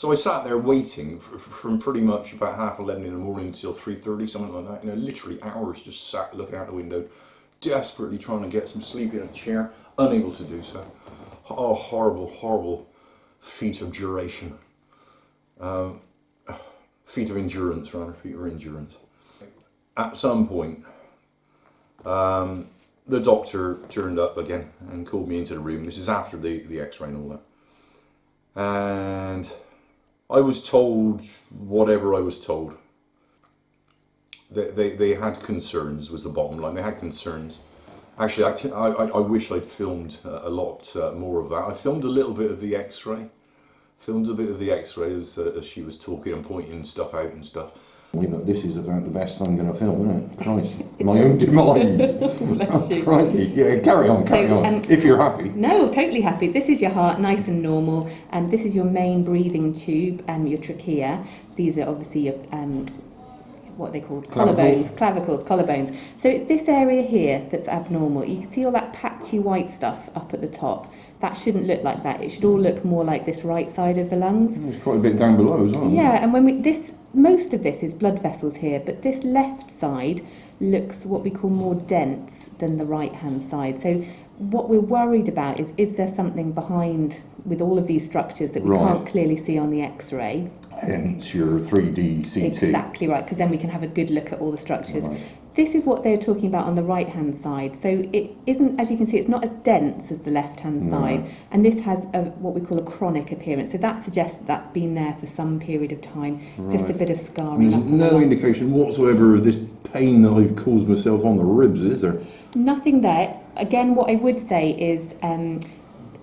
So I sat there waiting from pretty much about 11:30 in the morning until 3:30, something like that. You know, literally hours just sat looking out the window, desperately trying to get some sleep in a chair, unable to do so. Oh, horrible, horrible feat of duration. Feat of endurance, rather, feat of endurance. At some point, the doctor turned up again and called me into the room. This is after the x-ray and all that. And I was told whatever I was told. They had concerns, was the bottom line. They had concerns. Actually, I wish I'd filmed a lot more of that. I filmed a little bit of the x-ray. Filmed a bit of the x-ray as she was talking and pointing stuff out and stuff. You know, this is about the best I'm going to film, isn't it? Christ, my own demise. Bless you. Crikey. Yeah, carry on, if you're happy. No, totally happy. This is your heart, nice and normal, and this is your main breathing tube, your trachea. These are obviously your, what are they called? Collarbones, clavicles, collarbones. So it's this area here that's abnormal. You can see all that patchy white stuff up at the top. That shouldn't look like that. It should all look more like this right side of the lungs. There's quite a bit down below as well. Yeah, and when most of this is blood vessels here, but this left side looks what we call more dense than the right-hand side. So what we're worried about is there something behind with all of these structures that we can't clearly see on the X-ray? Hence your 3D CT. Exactly right, because then we can have a good look at all the structures. Right. This is what they're talking about on the right-hand side. So it isn't, as you can see, it's not as dense as the left-hand side. And this has what we call a chronic appearance. So that suggests that that's been there for some period of time. Just a bit of scarring. There's no indication whatsoever of this pain that I've caused myself on the ribs, is there? Nothing there. Again, what I would say is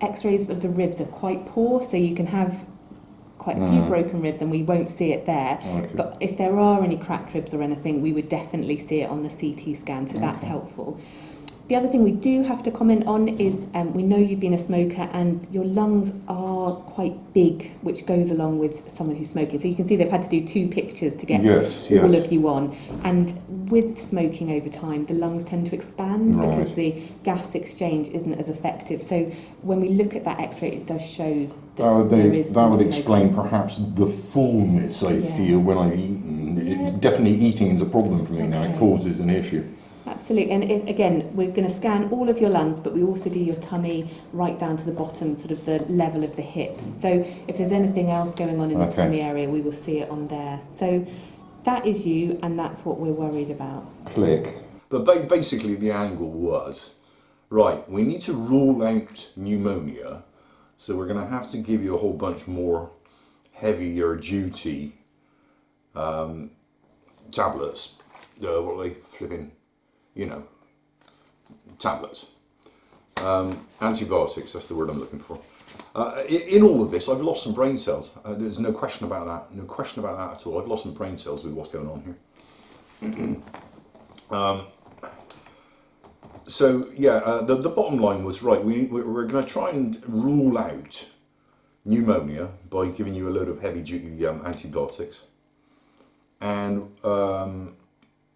X-rays of the ribs are quite poor, so you can have quite a few broken ribs and we won't see it there. Okay. But if there are any cracked ribs or anything, we would definitely see it on the CT scan, so that's helpful. The other thing we do have to comment on is we know you've been a smoker and your lungs are quite big, which goes along with someone who's smoking. So you can see they've had to do 2 pictures to get all of you on. And with smoking over time, the lungs tend to expand because the gas exchange isn't as effective. So when we look at that X-ray, it does show that there is that would some explain smoking. perhaps the fullness I feel when I've eaten. It's definitely eating is a problem for me now. It causes an issue. Absolutely, and again, we're going to scan all of your lungs, but we also do your tummy right down to the bottom, sort of the level of the hips. So if there's anything else going on in the tummy area, we will see it on there. So that is you, and that's what we're worried about. Click. But basically the angle was, right, we need to rule out pneumonia, so we're going to have to give you a whole bunch more heavier duty tablets. What are they flipping? You know, tablets. Antibiotics, that's the word I'm looking for. In all of this, I've lost some brain cells. There's no question about that. No question about that at all. I've lost some brain cells with what's going on here. So, yeah, the bottom line was, right, we're going to try and rule out pneumonia by giving you a load of heavy-duty antibiotics. And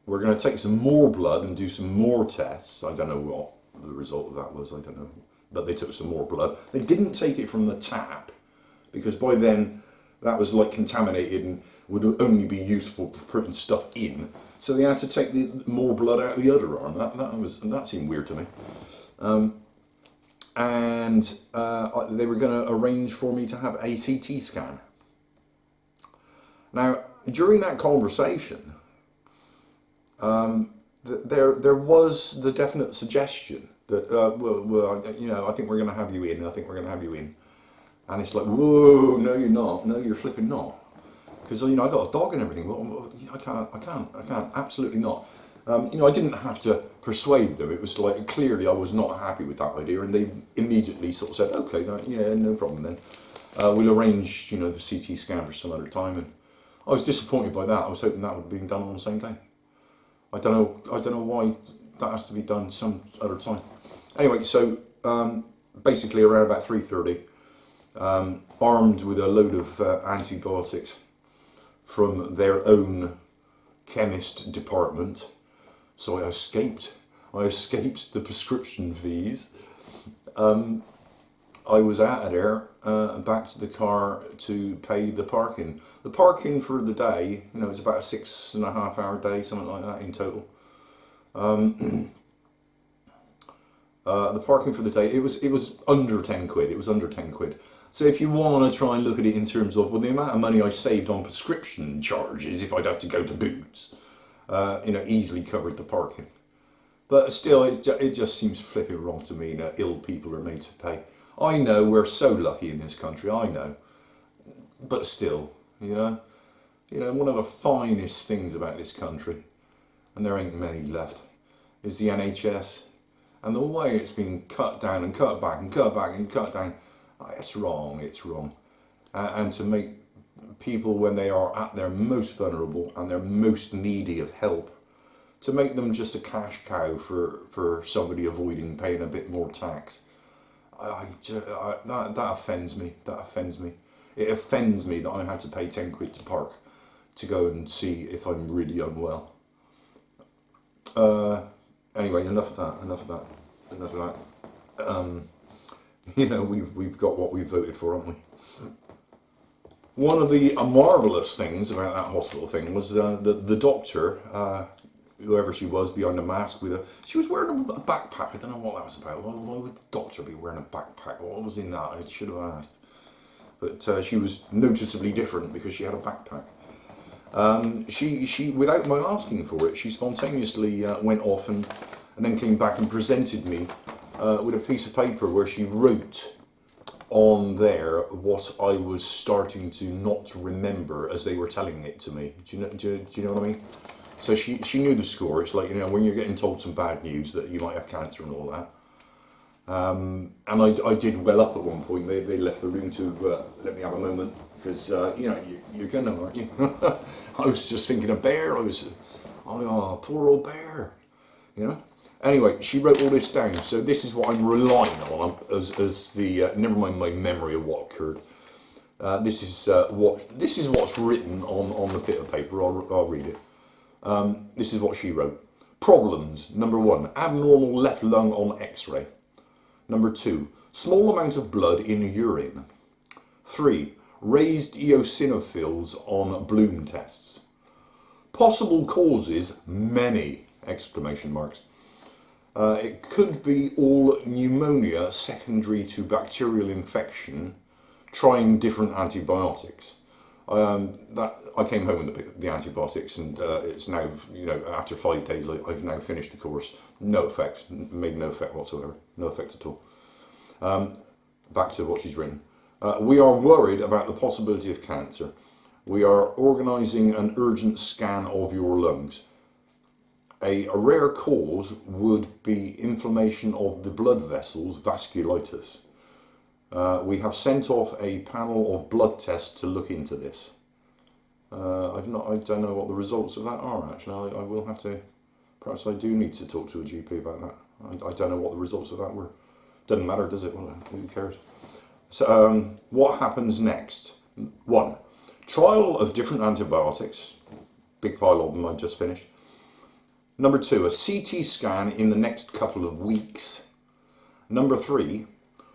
we're going to take some more blood and do some more tests. I don't know what the result of that was, I don't know. But they took some more blood. They didn't take it from the tap, because by then that was like contaminated and would only be useful for putting stuff in. So they had to take more blood out of the other arm. That seemed weird to me. And they were going to arrange for me to have a CT scan. Now, during that conversation, there was the definite suggestion that, well, you know, I think we're going to have you in. I think we're going to have you in. And it's like, whoa, no, you're not. No, you're flipping not. Because, you know, I got a dog and everything. Well, I can't, absolutely not. You know, I didn't have to persuade them. It was like, clearly I was not happy with that idea. And they immediately sort of said, okay, yeah, no problem then. We'll arrange, you know, the CT scan for some other time. And I was disappointed by that. I was hoping that would be done on the same day. I don't know why that has to be done some other time. Anyway, so basically around about 3:30, armed with a load of antibiotics from their own chemist department, so I escaped the prescription fees. I was out of there, back to the car to pay the parking. The parking for the day, you know, it's about a 6.5 hour day, something like that in total. The parking for the day, it was under 10 quid. It was under 10 quid. So if you want to try and look at it in terms of, well, the amount of money I saved on prescription charges if I'd have to go to Boots, you know, easily covered the parking. But still, it just seems flipping wrong to me that ill people are made to pay. I know we're so lucky in this country, I know. But still, you know, one of the finest things about this country, and there ain't many left, is the NHS. And the way it's been cut down and cut back and cut back and cut down, it's wrong, it's wrong. And to make people, when they are at their most vulnerable and their most needy of help, to make them just a cash cow for somebody avoiding paying a bit more tax, that offends me. That offends me. It offends me that I had to pay 10 quid to park to go and see if I'm really unwell. Anyway, enough of that. You know, we've got what we voted for, haven't we? One of the marvellous things about that hospital thing was the doctor, whoever she was behind the mask she was wearing a backpack. I don't know what that was about. Why would the doctor be wearing a backpack? What was in that? I should have asked. But she was noticeably different because she had a backpack. She without my asking for it, she spontaneously went off and then came back and presented me with a piece of paper where she wrote on there what I was starting to not remember as they were telling it to me. Do you know what I mean? So she knew the score. It's like, you know, when you're getting told some bad news that you might have cancer and all that. And I did well up at one point. They left the room to let me have a moment because you know, you're gonna, aren't you? I was just thinking of Bear. Oh, poor old Bear, you know. Anyway, she wrote all this down, so this is what I'm relying on as the never mind my memory of what occurred. This is what's written on the bit of paper. I'll read it. This is what she wrote. Problems. Number 1, abnormal left lung on X-ray. Number 2, small amount of blood in urine. 3, raised eosinophils on Bloom tests. Possible causes, many! Exclamation marks. It could be all pneumonia secondary to bacterial infection, trying different antibiotics. I came home with the antibiotics, and it's now, you know, after 5 days, I've now finished the course. No effect, made no effect whatsoever, no effect at all. Back to what she's written. We are worried about the possibility of cancer. We are organising an urgent scan of your lungs. A rare cause would be inflammation of the blood vessels, vasculitis. We have sent off a panel of blood tests to look into this. I don't know what the results of that are, actually. I will have to, perhaps I do need to talk to a GP about that. I don't know what the results of that were. Doesn't matter, does it? Well, who cares? So, what happens next? 1, trial of different antibiotics. Big pile of them, I've just finished. Number 2, a CT scan in the next couple of weeks. Number 3,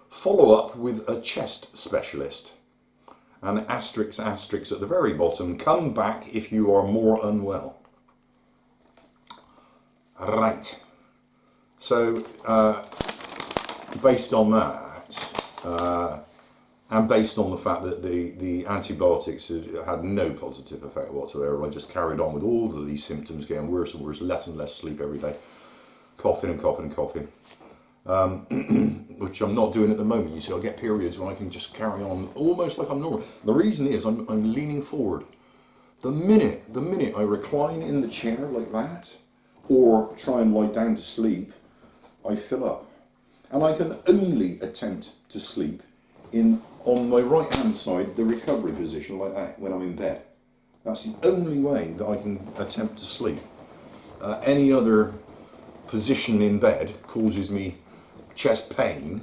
follow up with a chest specialist. And asterisk at the very bottom, come back if you are more unwell. Right. So, based on that, and based on the fact that the antibiotics had no positive effect whatsoever, I just carried on with all of these symptoms getting worse and worse, less and less sleep every day, coughing and coughing and coughing, which I'm not doing at the moment. You see, I get periods when I can just carry on almost like I'm normal. The reason is I'm leaning forward. The minute I recline in the chair like that, or try and lie down to sleep, I fill up. And I can only attempt to sleep on my right hand side, the recovery position like that when I'm in bed. That's the only way that I can attempt to sleep. Any other position in bed causes me chest pain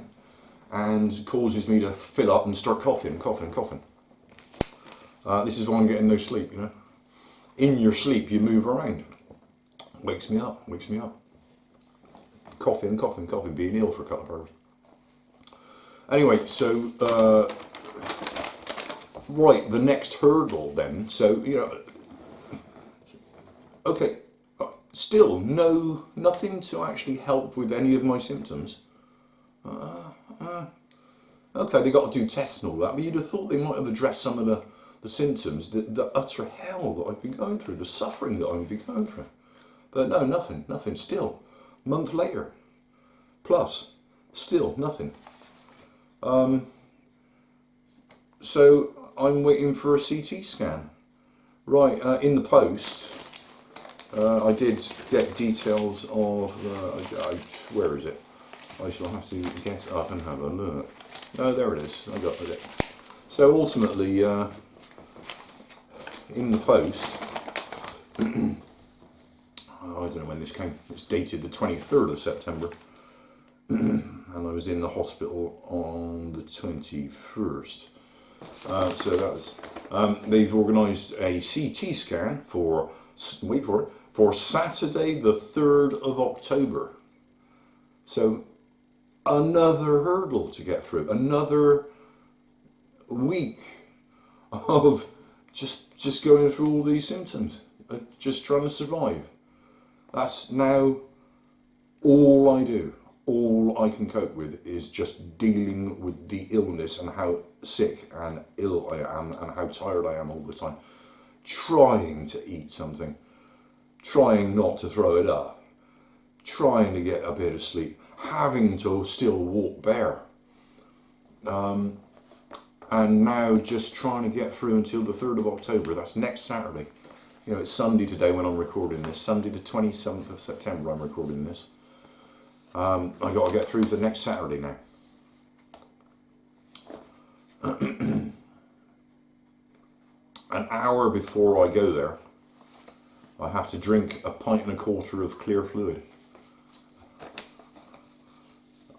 and causes me to fill up and start coughing. This is why I'm getting no sleep, you know. In your sleep you move around. Wakes me up. Coughing, being ill for a couple of hours. Anyway, so right, the next hurdle then. So okay, still nothing to actually help with any of my symptoms. Okay, they got to do tests and all that, but you'd have thought they might have addressed some of the symptoms, the utter hell that I've been going through, the suffering that I've been going through. But no, nothing. Still, month later, plus, still nothing. So I'm waiting for a CT scan. Right, in the post, I did get details of, where is it? I shall have to get up and have a look. Oh, there it is, I got it. So ultimately, in the post, I don't know when this came, it's dated the 23rd of September, and I was in the hospital on the 21st. So that's, they've organised a CT scan for, wait for it, for Saturday the 3rd of October. So another hurdle to get through, another week of just going through all these symptoms, just trying to survive. That's now all I do. All I can cope with is just dealing with the illness and how sick and ill I am and how tired I am all the time. Trying to eat something, trying not to throw it up, trying to get a bit of sleep, having to still walk bare. And now just trying to get through until the 3rd of October, that's next Saturday. It's Sunday today when I'm recording this, Sunday the 27th of September I'm recording this. I got to get through to next Saturday now. An hour before I go there, I have to drink a pint and a quarter of clear fluid.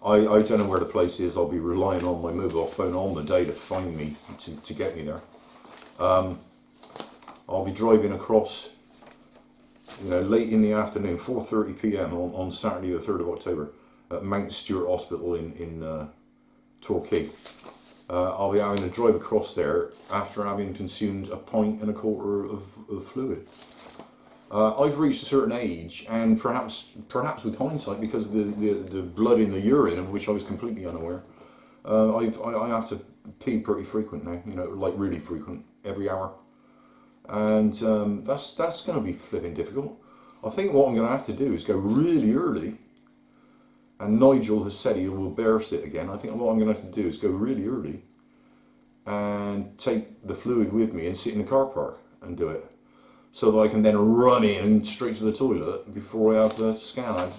I don't know where the place is. I'll be relying on my mobile phone on the day to find me, to get me there. I'll be driving across, late in the afternoon, 4:30 p.m. on Saturday the 3rd of October at Mount Stewart Hospital in Torquay. I'll be having to drive across there after having consumed a pint and a quarter of fluid. I've reached a certain age, and perhaps with hindsight, because of the blood in the urine, of which I was completely unaware, I have to pee pretty frequent now, like really frequent, every hour. And that's going to be flipping difficult. I think what I'm going to have to do is go really early, and Nigel has said he will bear sit again. I think what I'm going to have to do is go really early and take the fluid with me and sit in the car park and do it, so that I can then run in and straight to the toilet before I have the scan.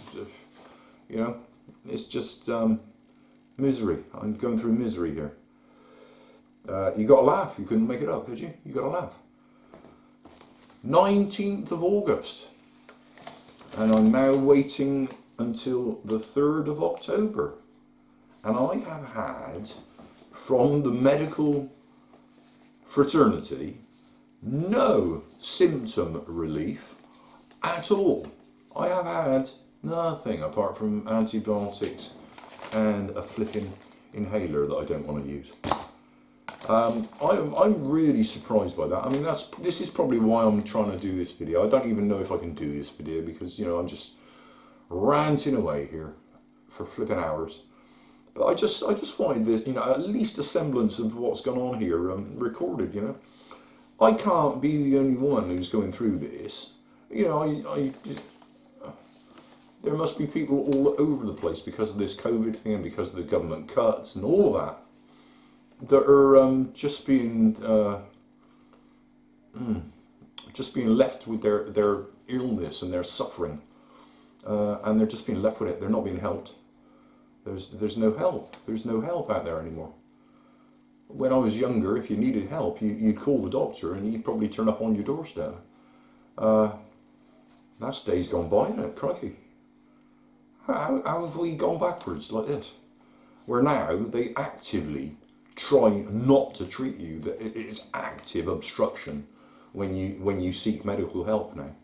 It's just misery. I'm going through misery here. You got to laugh. You couldn't make it up, could you? You got to laugh. 19th of August, and I'm now waiting until the 3rd of October, and I have had from the medical fraternity no symptom relief at all. I have had nothing apart from antibiotics and a flipping inhaler that I don't want to use. I'm really surprised by that. I mean, this is probably why I'm trying to do this video. I don't even know if I can do this video because, I'm just ranting away here for flipping hours. But I just wanted this, at least a semblance of what's gone on here recorded, I can't be the only one who's going through this. There must be people all over the place because of this COVID thing and because of the government cuts and all of that are just being left with their illness and their suffering, and they're just being left with it. They're not being helped. There's no help. There's no help out there anymore. When I was younger, if you needed help, you'd call the doctor and he'd probably turn up on your doorstep. That's days gone by, isn't it? Crikey. How have we gone backwards like this? Where now they actively try not to treat you. That it's active obstruction when you seek medical help now.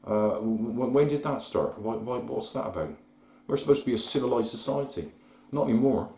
When did that start? What's that about? We're supposed to be a civilized society. Not anymore.